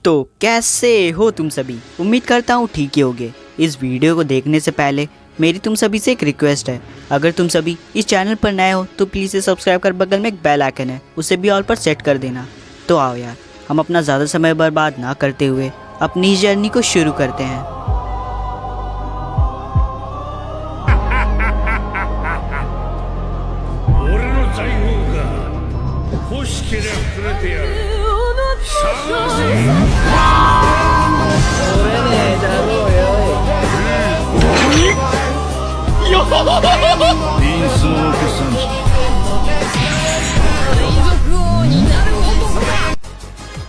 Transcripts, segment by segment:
तो कैसे हो तुम सभी। उम्मीद करता हूँ ठीक ही होगे। इस वीडियो को देखने से पहले मेरी तुम सभी से एक रिक्वेस्ट है, अगर तुम सभी इस चैनल पर नए हो तो प्लीज़ इसे सब्सक्राइब कर बगल में एक बेल आइकन है उसे भी ऑल पर सेट कर देना। तो आओ यार, हम अपना ज़्यादा समय बर्बाद ना करते हुए अपनी इस जर्नी को शुरू करते हैं।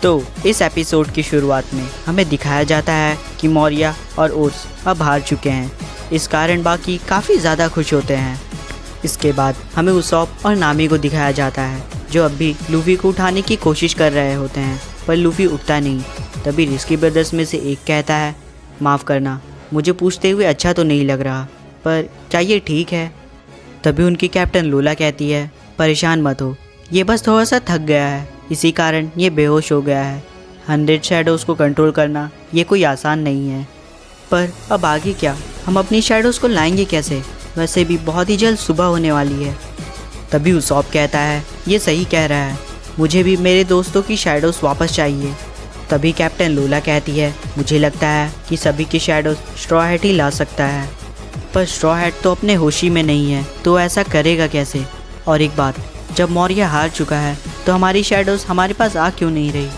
तो इस एपिसोड की शुरुआत में हमें दिखाया जाता है कि मौर्य और ओर्स अब हार चुके हैं। इस कारण बाकी काफ़ी ज़्यादा खुश होते हैं। इसके बाद हमें उसॉप और नामी को दिखाया जाता है जो अब भी लूफी को उठाने की कोशिश कर रहे होते हैं, पर लूफी उठता नहीं। तभी रिस्की ब्रदर्स में से एक कहता है, माफ़ करना, मुझे पूछते हुए अच्छा तो नहीं लग रहा, पर क्या ये ठीक है। तभी उनकी कैप्टन लोला कहती है, परेशान मत हो, ये बस थोड़ा सा थक गया है, इसी कारण ये बेहोश हो गया है। 100 शैडोज़ को कंट्रोल करना ये कोई आसान नहीं है। पर अब आगे क्या, हम अपनी शैडोज़ को लाएंगे कैसे, वैसे भी बहुत ही जल्द सुबह होने वाली है। तभी उसॉप कहता है, ये सही कह रहा है, मुझे भी मेरे दोस्तों की शैडोज़ वापस चाहिए। तभी कैप्टन लोला कहती है, मुझे लगता है कि सभी की शैडोज़ स्ट्रॉ हैट ही ला सकता है, पर स्ट्रॉ हैट तो अपने होशी में नहीं है, तो ऐसा करेगा कैसे। और एक बात, जब मौर्य हार चुका है तो हमारी शैडोज़ हमारे पास आ क्यों नहीं रही।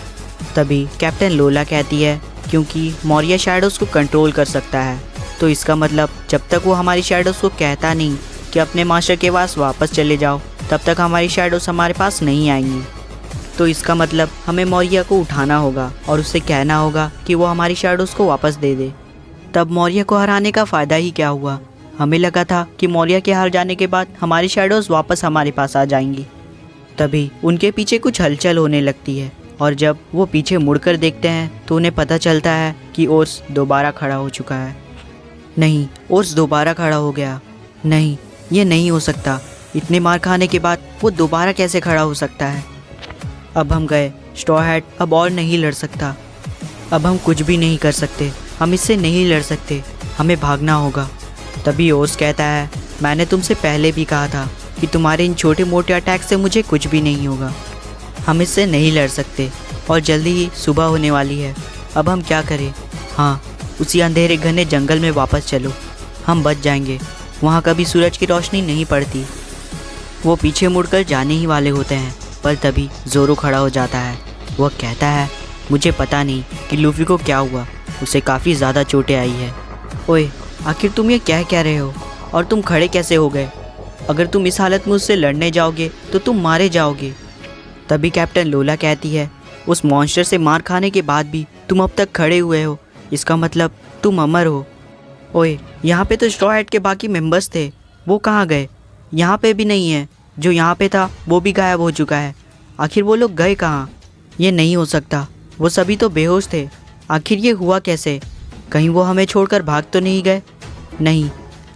तभी कैप्टन लोला कहती है, क्योंकि मौर्य शैडोज़ को कंट्रोल कर सकता है, तो इसका मतलब जब तक वो हमारी शैडोज़ को कहता नहीं कि अपने मास्टर के पास वापस चले जाओ, तब तक हमारी शैडोज़ हमारे पास नहीं आएंगी। तो इसका मतलब हमें मौर्य को उठाना होगा और उससे कहना होगा कि वो हमारी शैडोज़ को वापस दे दे। तब मौर्य को हराने का फ़ायदा ही क्या हुआ। हमें लगा था कि मौर्य के हार जाने के बाद हमारी शैडोज़ वापस हमारे पास आ जाएंगी। तभी उनके पीछे कुछ हलचल होने लगती है और जब वो पीछे मुड़कर देखते हैं तो उन्हें पता चलता है कि ओर्स दोबारा खड़ा हो चुका है। नहीं, ओर्स दोबारा खड़ा हो गया। नहीं, ये नहीं हो सकता। इतने मार खाने के बाद वो दोबारा कैसे खड़ा हो सकता है। अब हम गए, स्ट्रॉ हैट अब और नहीं लड़ सकता। अब हम कुछ भी नहीं कर सकते, हम इससे नहीं लड़ सकते, हमें भागना होगा। तभी ओर्स कहता है, मैंने तुमसे पहले भी कहा था कि तुम्हारे इन छोटे मोटे अटैक से मुझे कुछ भी नहीं होगा। हम इससे नहीं लड़ सकते और जल्दी ही सुबह होने वाली है। अब हम क्या करें। हाँ, उसी अंधेरे घने जंगल में वापस चलो, हम बच जाएंगे, वहाँ कभी सूरज की रोशनी नहीं पड़ती। वो पीछे मुड़कर जाने ही वाले होते हैं, पर तभी जोरो खड़ा हो जाता है। वह कहता है, मुझे पता नहीं कि लूफी को क्या हुआ, उसे काफ़ी ज़्यादा चोटें आई है। ओए, आखिर तुम ये कह रहे हो और तुम खड़े कैसे हो गए। अगर तुम इस हालत में उससे लड़ने जाओगे तो तुम मारे जाओगे। तभी कैप्टन लोला कहती है, उस मॉन्स्टर से मार खाने के बाद भी तुम अब तक खड़े हुए हो, इसका मतलब तुम अमर हो। ओए, यहाँ पे तो स्ट्रॉ हैट के बाकी मेंबर्स थे, वो कहाँ गए। यहाँ पे भी नहीं है, जो यहाँ पे था वो भी गायब हो चुका है। आखिर वो लोग गए कहाँ। ये नहीं हो सकता, वो सभी तो बेहोश थे, आखिर ये हुआ कैसे। कहीं वो हमें छोड़कर भाग तो नहीं गए। नहीं,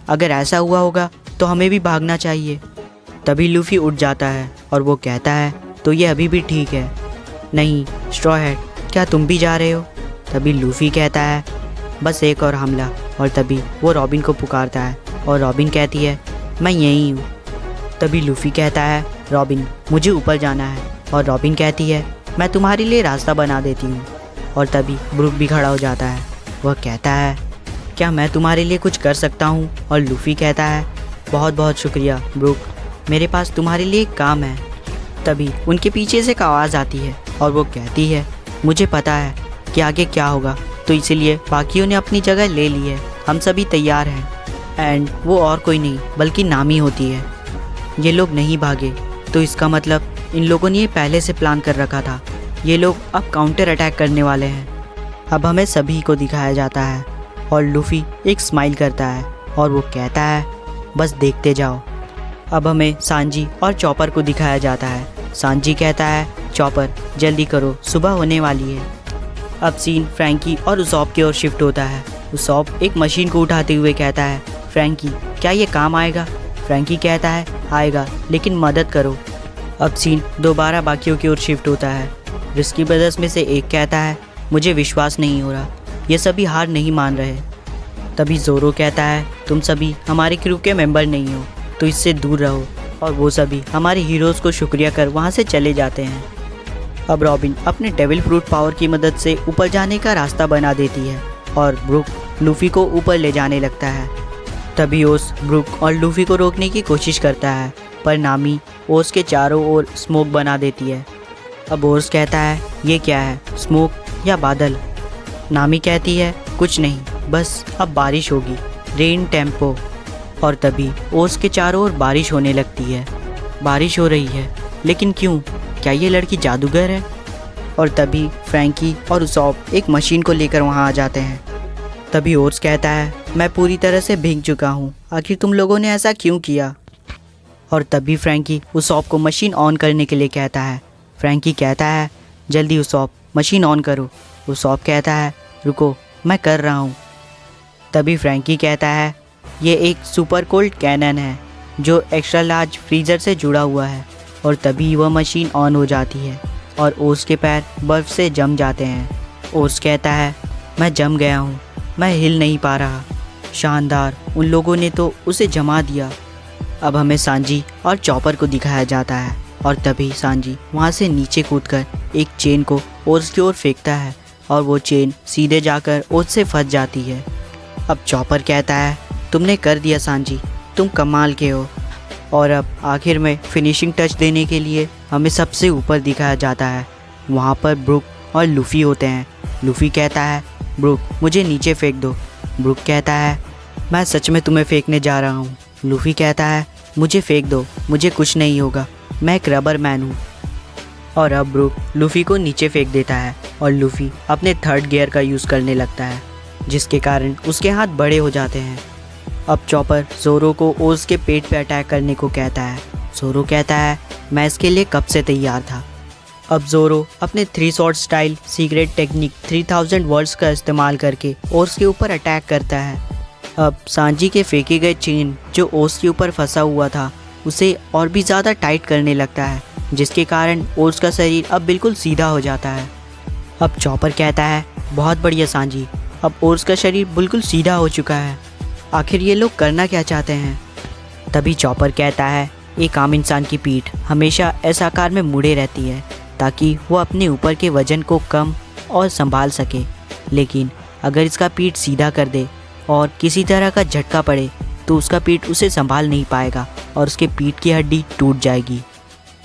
अगर ऐसा हुआ होगा तो हमें भी भागना चाहिए। तभी लूफी उठ जाता है और वो कहता है, तो ये अभी भी ठीक है। नहीं स्ट्रॉ हैट, क्या तुम भी जा रहे हो। तभी लूफी कहता है, बस एक और हमला। और तभी वो रॉबिन को पुकारता है और रॉबिन कहती है, मैं यहीं हूँ। तभी लूफी कहता है, रॉबिन मुझे ऊपर जाना है। और रॉबिन कहती है, मैं तुम्हारे लिए रास्ता बना देती हूँ। और तभी ब्रूक भी खड़ा हो जाता है। वह कहता है, क्या मैं तुम्हारे लिए कुछ कर सकता हूँ। और लूफी कहता है, बहुत बहुत शुक्रिया ब्रूक, मेरे पास तुम्हारे लिए एक काम है। तभी उनके पीछे से एक आवाज़ आती है और वो कहती है, मुझे पता है कि आगे क्या होगा, तो इसीलिए बाकियों ने अपनी जगह ले ली है, हम सभी तैयार हैं। एंड वो और कोई नहीं बल्कि नामी होती है। ये लोग नहीं भागे, तो इसका मतलब इन लोगों ने ये पहले से प्लान कर रखा था। ये लोग अब काउंटर अटैक करने वाले हैं। अब हमें सभी को दिखाया जाता है और लूफी एक स्माइल करता है और वो कहता है, बस देखते जाओ। अब हमें सांजी और चॉपर को दिखाया जाता है। सांजी कहता है, चॉपर जल्दी करो, सुबह होने वाली है। अब सीन फ्रैंकी और उसॉप की ओर शिफ्ट होता है। उसॉप एक मशीन को उठाते हुए कहता है, फ्रैंकी क्या ये काम आएगा। फ्रैंकी कहता है, आएगा, लेकिन मदद करो। अब सीन दोबारा बाकियों की ओर शिफ्ट होता है। रिस्की ब्रदर्स में से एक कहता है, मुझे विश्वास नहीं हो रहा, ये सभी हार नहीं मान रहे। तभी ज़ोरो कहता है, तुम सभी हमारे क्रू के मेंबर नहीं हो, तो इससे दूर रहो। और वो सभी हमारे हीरोज़ को शुक्रिया कर वहाँ से चले जाते हैं। अब रॉबिन अपने डेविल फ्रूट पावर की मदद से ऊपर जाने का रास्ता बना देती है और ब्रुक लूफ़ी को ऊपर ले जाने लगता है। तभी ओस ब्रुक और लूफ़ी को रोकने की कोशिश करता है, पर नामी ओस के चारों ओर स्मोक बना देती है। अब ओस कहता है, ये क्या है, स्मोक या बादल? नामी कहती है, कुछ नहीं, बस अब बारिश होगी, रेन टेम्पो। और तभी ओस के चारों ओर बारिश होने लगती है। बारिश हो रही है, लेकिन क्यों? क्या ये लड़की जादूगर है? और तभी फ्रैंकी और उसॉप एक मशीन को लेकर वहाँ आ जाते हैं। तभी ओस कहता है, मैं पूरी तरह से भीग चुका हूँ, आखिर तुम लोगों ने ऐसा क्यों किया? और तभी फ्रैंकी उसॉप को मशीन ऑन करने के लिए कहता है। फ्रैंकी कहता है, जल्दी उसॉप मशीन ऑन करो। उसॉप कहता है, रुको मैं कर रहा हूँ। तभी फ्रैंकी कहता है, ये एक सुपर कोल्ड कैनन है जो एक्स्ट्रा लार्ज फ्रीज़र से जुड़ा हुआ है। और तभी वह मशीन ऑन हो जाती है और ओस के पैर बर्फ़ से जम जाते हैं। ओस कहता है, मैं जम गया हूँ, मैं हिल नहीं पा रहा। शानदार, उन लोगों ने तो उसे जमा दिया। अब हमें सांजी और चॉपर को दिखाया जाता है और तभी सांजी वहाँ से नीचे कूदकर एक चेन को ओस की ओर फेंकता है और वो चेन सीधे जाकर ओस से फंस जाती है। अब चॉपर कहता है, तुमने कर दिया सांजी, तुम कमाल के हो। और अब आखिर में फिनिशिंग टच देने के लिए हमें सबसे ऊपर दिखाया जाता है। वहाँ पर ब्रुक और लूफ़ी होते हैं। लूफ़ी कहता है, ब्रुक मुझे नीचे फेंक दो। ब्रुक कहता है, मैं सच में तुम्हें फेंकने जा रहा हूँ। लूफ़ी कहता है, मुझे फेंक दो, मुझे कुछ नहीं होगा, मैं एक रबर मैन हूँ। और अब ब्रुक लूफ़ी को नीचे फेंक देता है और लूफ़ी अपने थर्ड गियर का यूज़ करने लगता है, जिसके कारण उसके हाथ बड़े हो जाते हैं। अब चॉपर ज़ोरो को ओस के पेट पे अटैक करने को कहता है। ज़ोरो कहता है, मैं इसके लिए कब से तैयार था। अब ज़ोरो अपने 3 shot style secret technique 3000 words का इस्तेमाल करके ओस के ऊपर अटैक करता है। अब सांजी के फेंके गए चेन जो ओस के ऊपर फंसा हुआ था उसे और भी ज़्यादा टाइट करने लगता है, जिसके कारण ओस का शरीर अब बिल्कुल सीधा हो जाता है। अब चॉपर कहता है, बहुत बढ़िया सांजी, अब ओस का शरीर बिल्कुल सीधा हो चुका है, आखिर ये लोग करना क्या चाहते हैं? तभी चॉपर कहता है, एक आम इंसान की पीठ हमेशा इस आकार में मुड़े रहती है ताकि वो अपने ऊपर के वजन को कम और संभाल सके, लेकिन अगर इसका पीठ सीधा कर दे और किसी तरह का झटका पड़े तो उसका पीठ उसे संभाल नहीं पाएगा और उसके पीठ की हड्डी टूट जाएगी।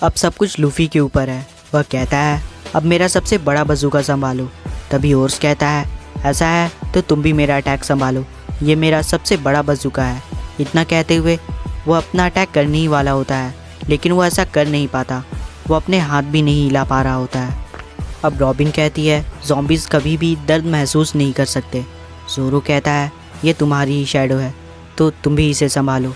अब सब कुछ लूफ़ी के ऊपर है। वह कहता है, अब मेरा सबसे बड़ा बंदूका संभालो। तभी ओर्स कहता है, ऐसा है तो तुम भी मेरा अटैक संभालो, ये मेरा सबसे बड़ा बंदूका है। इतना कहते हुए वो अपना अटैक करने ही वाला होता है, लेकिन वो ऐसा कर नहीं पाता, वो अपने हाथ भी नहीं हिला पा रहा होता है। अब रॉबिन कहती है, ज़ॉम्बीज़ कभी भी दर्द महसूस नहीं कर सकते। ज़ोरो कहता है, ये तुम्हारी ही शैडो है, तो तुम भी इसे संभालो।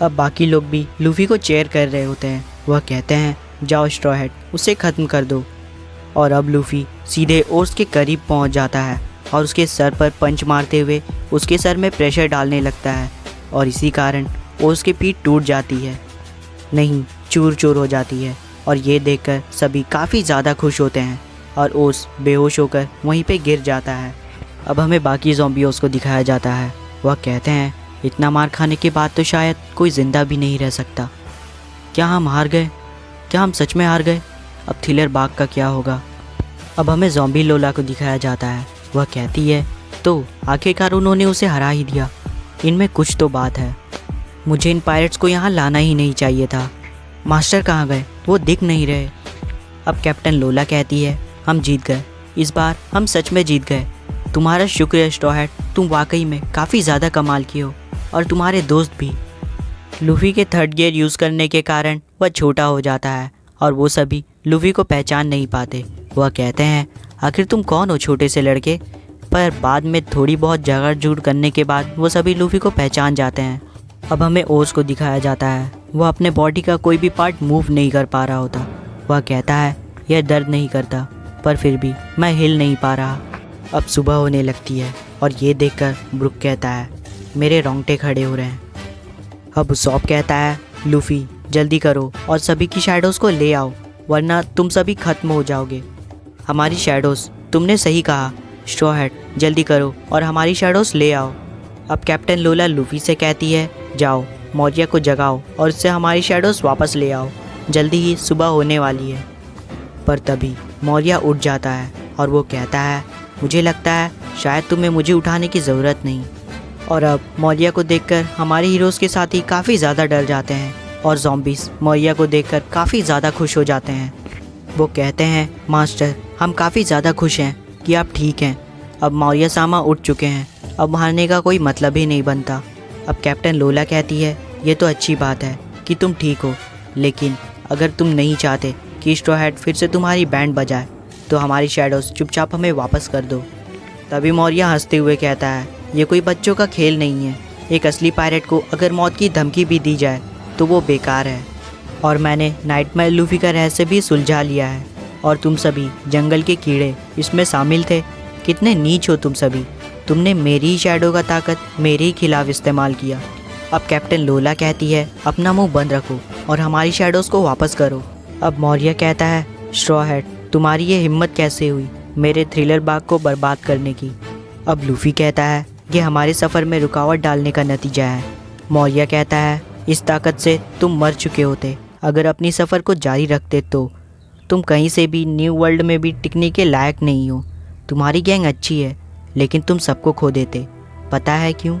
अब बाकी लोग भी लूफ़ी को चेयर कर रहे होते हैं। वह कहते हैं, जाओ स्ट्रॉ हैट, उसे ख़त्म कर दो। और अब लूफ़ी सीधे ओर्स के करीब पहुंच जाता है और उसके सर पर पंच मारते हुए उसके सर में प्रेशर डालने लगता है और इसी कारण ओर्स की पीठ टूट जाती है, नहीं चूर चूर हो जाती है। और ये देखकर सभी काफ़ी ज़्यादा खुश होते हैं और ओर्स बेहोश होकर वहीं पे गिर जाता है। अब हमें बाकी ज़ॉम्बियों को दिखाया जाता है। वह कहते हैं, इतना मार खाने के बाद तो शायद कोई ज़िंदा भी नहीं रह सकता। क्या हम हार गए? क्या हम सच में हार गए? अब थिलर बाग का क्या होगा? अब हमें ज़ॉम्बी लोला को दिखाया जाता है। वह कहती है, तो आखिरकार उन्होंने उसे हरा ही दिया, इनमें कुछ तो बात है। मुझे इन पायरेट्स को यहाँ लाना ही नहीं चाहिए था। मास्टर कहाँ गए? वो दिख नहीं रहे। अब कैप्टन लोला कहती है, हम जीत गए, इस बार हम सच में जीत गए। तुम्हारा शुक्रिया स्ट्रॉ हैट, तुम वाकई में काफ़ी ज़्यादा कमाल की हो, और तुम्हारे दोस्त भी। लूफ़ी के थर्ड गियर यूज़ करने के कारण वह छोटा हो जाता है और वो सभी लूफ़ी को पहचान नहीं पाते। वह कहते हैं, आखिर तुम कौन हो छोटे से लड़के? पर बाद में थोड़ी बहुत झगड़ झूठ करने के बाद वो सभी लूफ़ी को पहचान जाते हैं। अब हमें ओस को दिखाया जाता है। वह अपने बॉडी का कोई भी पार्ट मूव नहीं कर पा रहा होता। वह कहता है, यह दर्द नहीं करता, पर फिर भी मैं हिल नहीं पा रहा। अब सुबह होने लगती है और ये देखकर ब्रुक कहता है, मेरे रोंगटे खड़े हो रहे हैं। अब उसॉप कहता है, लूफ़ी जल्दी करो और सभी की शैडोज़ को ले आओ, वरना तुम सभी ख़त्म हो जाओगे। हमारी शैडोज़ तुमने सही कहा स्ट्रॉ हैट, जल्दी करो और हमारी शैडोज ले आओ। अब कैप्टन लोला लूफी से कहती है जाओ मौर्या को जगाओ और उससे हमारी शैडोज वापस ले आओ, जल्दी ही सुबह होने वाली है। पर तभी मौर्या उठ जाता है और वो कहता है मुझे लगता है शायद तुम्हें मुझे उठाने की ज़रूरत नहीं। और अब मौर्या को देखकर हमारे हीरोज़ के साथी काफ़ी ज़्यादा डर जाते हैं और ज़ॉम्बीज़ मौर्या को देखकर काफ़ी ज़्यादा खुश हो जाते हैं। वो कहते हैं मास्टर, हम काफ़ी ज़्यादा खुश हैं कि आप ठीक हैं। अब मौर्या सामा उठ चुके हैं, अब मारने का कोई मतलब ही नहीं बनता। अब कैप्टन लोला कहती है ये तो अच्छी बात है कि तुम ठीक हो, लेकिन अगर तुम नहीं चाहते कि स्ट्रॉ हैट फिर से तुम्हारी बैंड बजाए तो हमारी शैडोज़ चुपचाप हमें वापस कर दो। तभी मौर्या हंसते हुए कहता है ये कोई बच्चों का खेल नहीं है। एक असली पायरेट को अगर मौत की धमकी भी दी जाए तो वो बेकार है। और मैंने नाइटमेयर लूफी का रहस्य भी सुलझा लिया है और तुम सभी जंगल के कीड़े इसमें शामिल थे। कितने नीच हो तुम सभी, तुमने मेरी ही शैडो का ताकत मेरे ही खिलाफ इस्तेमाल किया। अब कैप्टन लोला कहती है अपना मुंह बंद रखो और हमारी शैडोज़ को वापस करो। अब मौर्या कहता है स्ट्रॉ हैट, तुम्हारी ये हिम्मत कैसे हुई मेरे थ्रिलर बाग को बर्बाद करने की। अब लूफी कहता है ये हमारे सफ़र में रुकावट डालने का नतीजा है। मौर्या कहता है इस ताकत से तुम मर चुके होते, अगर अपनी सफ़र को जारी रखते तो तुम कहीं से भी न्यू वर्ल्ड में भी टिकने के लायक नहीं हो। तुम्हारी गैंग अच्छी है लेकिन तुम सबको खो देते, पता है क्यों?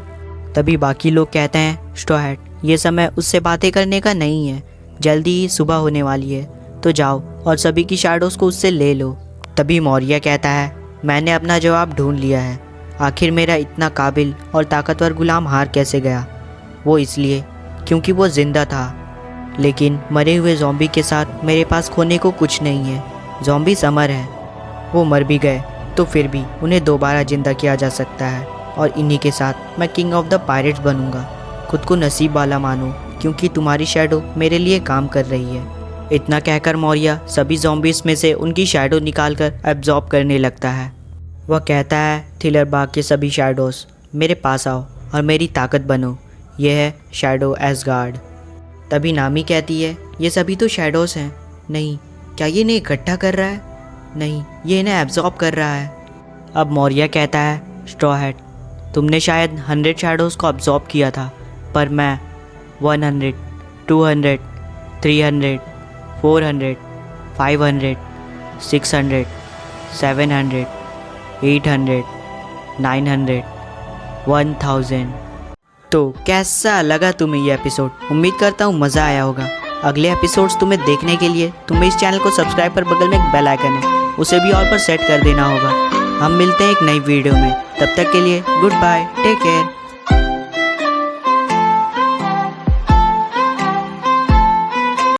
तभी बाकी लोग कहते हैं स्ट्रॉ हैट, ये समय उससे बातें करने का नहीं है, जल्दी ही सुबह होने वाली है, तो जाओ और सभी की शैडोज़ को उससे ले लो। तभी मौर्या कहता है मैंने अपना जवाब ढूंढ लिया है, आखिर मेरा इतना काबिल और ताकतवर गुलाम हार कैसे गया? वो इसलिए क्योंकि वो ज़िंदा था, लेकिन मरे हुए ज़ॉम्बी के साथ मेरे पास खोने को कुछ नहीं है। ज़ॉम्बीज़ अमर हैं, वो मर भी गए तो फिर भी उन्हें दोबारा ज़िंदा किया जा सकता है और इन्हीं के साथ मैं किंग ऑफ द पायरेट्स बनूंगा। खुद को नसीब वाला मानो क्योंकि तुम्हारी शैडो मेरे लिए काम कर रही है। इतना कहकर मौर्या सभी ज़ॉम्बीज़ में से उनकी शैडो निकालकर एब्जॉर्ब करने लगता है। वह कहता है थ्रिलर बाग के सभी शैडोज़ मेरे पास आओ और मेरी ताकत बनो, यह है शैडो एसगार्ड। तभी नामी कहती है ये सभी तो शैडोज़ हैं, नहीं क्या ये इन्हें इकट्ठा कर रहा है? नहीं, ये इन्हें एब्जॉर्ब कर रहा है। अब मौर्या कहता है स्ट्रॉ हैट, तुमने शायद 100 शैडोज़ को एब्जॉर्ब किया था, पर मैं 100, 200, 300, 400, 500, 600, 700, 800, 900, 1000। तो कैसा लगा तुम्हें ये एपिसोड? उम्मीद करता हूँ मज़ा आया होगा। अगले एपिसोड्स तुम्हें देखने के लिए तुम्हें इस चैनल को सब्सक्राइब पर बगल में एक बेल आइकन है, उसे भी ऑल पर सेट कर देना होगा। हम मिलते हैं एक नई वीडियो में, तब तक के लिए गुड बाय, टेक केयर।